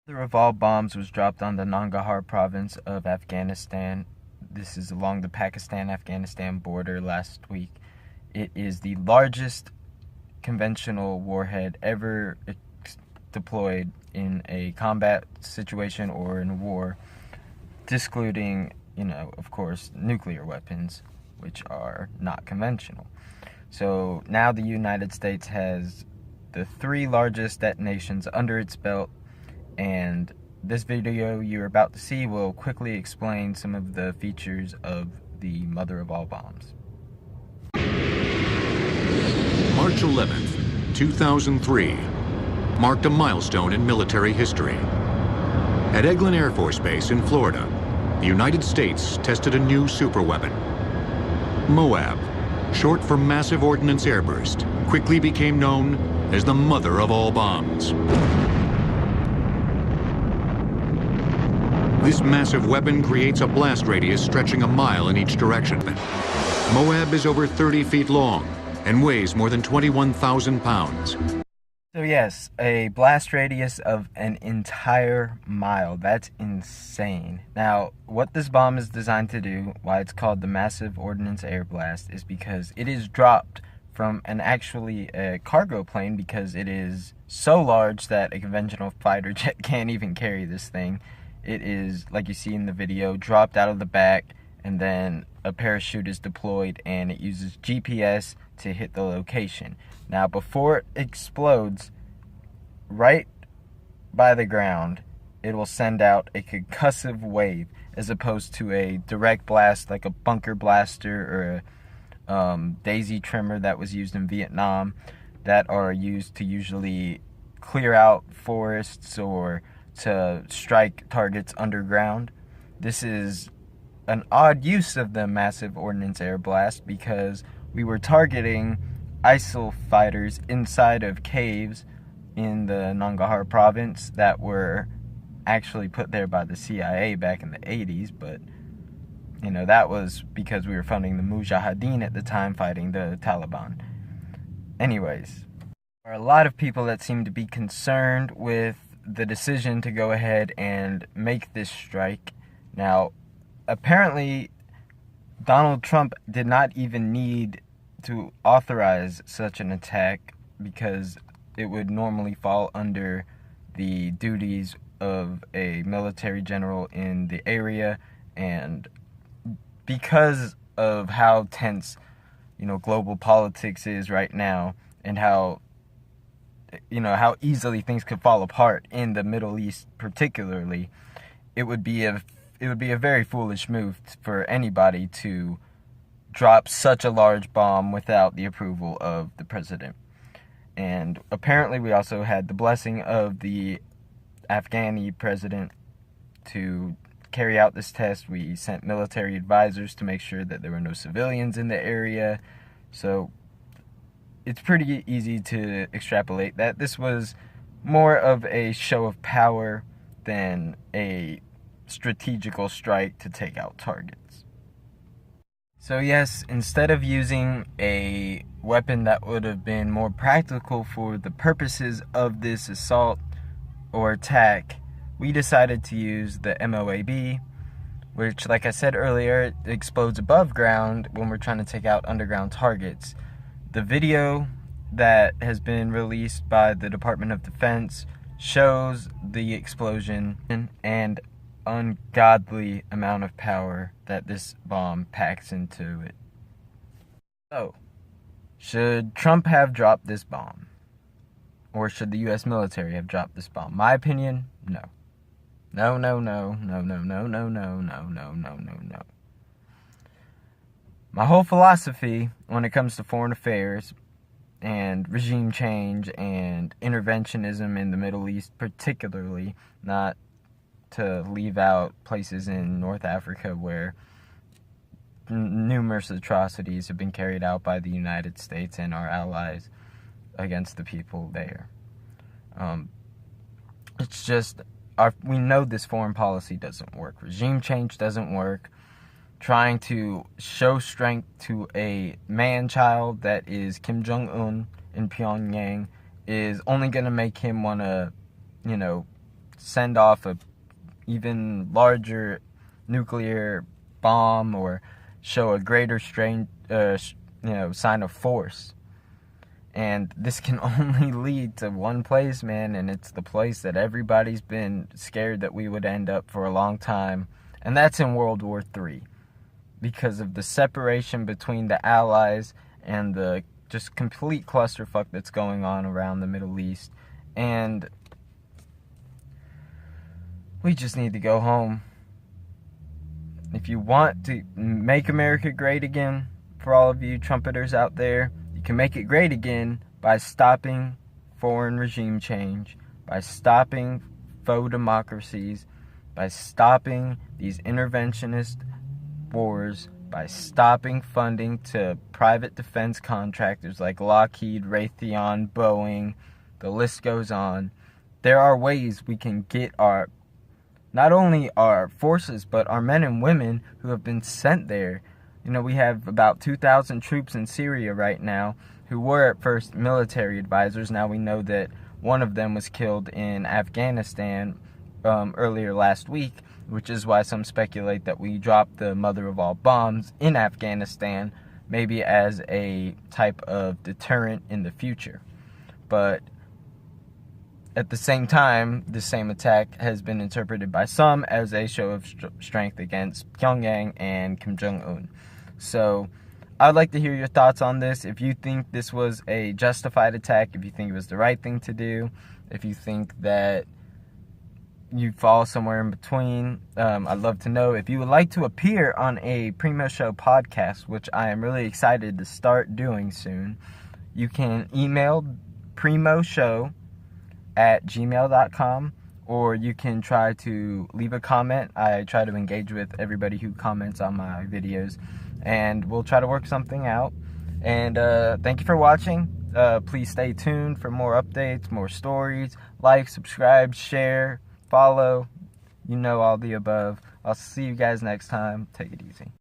The of all bombs was dropped on the Nangahar Province of Afghanistan. This is along the Pakistan-Afghanistan border last week. It is the largest conventional warhead ever deployed in a combat situation or in a war, excluding, of course, nuclear weapons, which are not conventional. So now the United States has the 3 largest detonations under its belt, and this video you're about to see will quickly explain some of the features of the mother of all bombs. March 11th, 2003, marked a milestone in military history. At Eglin Air Force Base in Florida, the United States tested a new superweapon. M.O.A.B, short for Massive Ordnance Airburst, quickly became known as the mother of all bombs. This massive weapon creates a blast radius stretching a mile in each direction. M.O.A.B is over 30 feet long and weighs more than 21,000 pounds. So yes, a blast radius of an entire mile. That's insane. Now, what this bomb is designed to do, why it's called the Massive Ordnance Air Blast, is because it is dropped from a cargo plane, because it is so large that a conventional fighter jet can't even carry this thing. It is, like you see in the video, dropped out of the back, and then a parachute is deployed, and it uses GPS to hit the location. Now, before it explodes, right by the ground, it will send out a concussive wave, as opposed to a direct blast like a bunker blaster or a daisy trimmer that was used in Vietnam, that are used to usually clear out forests or to strike targets underground. This is an odd use of the Massive Ordnance Air Blast, because we were targeting ISIL fighters inside of caves in the Nangahar Province that were actually put there by the CIA back in the 80s, but that was because we were funding the Mujahideen at the time, fighting the Taliban. Anyways, there are a lot of people that seem to be concerned with the decision to go ahead and make this strike. Now, apparently, Donald Trump did not even need to authorize such an attack, because it would normally fall under the duties of a military general in the area, and because of how tense, global politics is right now, and how easily things could fall apart in the Middle East particularly, it would be a very foolish move for anybody to drop such a large bomb without the approval of the president. And apparently we also had the blessing of the Afghani president to carry out this test. We sent military advisors to make sure that there were no civilians in the area. So it's pretty easy to extrapolate that this was more of a show of power than a strategical strike to take out targets. So yes, instead of using a weapon that would have been more practical for the purposes of this assault or attack, we decided to use the M.O.A.B, which, like I said earlier, it explodes above ground when we're trying to take out underground targets. The video that has been released by the Department of Defense shows the explosion and ungodly amount of power that this bomb packs into it. So, should Trump have dropped this bomb? Or should the U.S. military have dropped this bomb? My opinion, no. No, no, no, no, no, no, no, no, no, no, no, no, no. My whole philosophy when it comes to foreign affairs and regime change and interventionism in the Middle East particularly, not to leave out places in North Africa where numerous atrocities have been carried out by the United States and our allies against the people there. It's just, we know this foreign policy doesn't work. Regime change doesn't work. trying to show strength to a man-child that is Kim Jong-un in Pyongyang is only going to make him want to, send off a even larger nuclear bomb or show a greater sign of force. And this can only lead to one place, man, and it's the place that everybody's been scared that we would end up for a long time, and that's in World War III. Because of the separation between the Allies and the just complete clusterfuck that's going on around the Middle East. And we just need to go home. If you want to make America great again, for all of you trumpeters out there, you can make it great again by stopping foreign regime change, by stopping faux democracies, by stopping these interventionist wars, by stopping funding to private defense contractors like Lockheed, Raytheon, Boeing, the list goes on. There are ways we can get not only our forces, but our men and women who have been sent there. We have about 2,000 troops in Syria right now who were at first military advisors. Now we know that one of them was killed in Afghanistan earlier last week, which is why some speculate that we dropped the mother of all bombs in Afghanistan, maybe as a type of deterrent in the future. But at the same time, the same attack has been interpreted by some as a show of strength against Pyongyang and Kim Jong-un. So I'd like to hear your thoughts on this. If you think this was a justified attack, if you think it was the right thing to do, if you think that you fall somewhere in between, I'd love to know. If you would like to appear on a Primo Show podcast, which I am really excited to start doing soon, you can email primoshow@gmail.com, or you can try to leave a comment. I try to engage with everybody who comments on my videos, and we'll try to work something out. And thank you for watching. Please stay tuned for more updates, more stories. Like, subscribe, share, follow, all the above. I'll see you guys next time. Take it easy.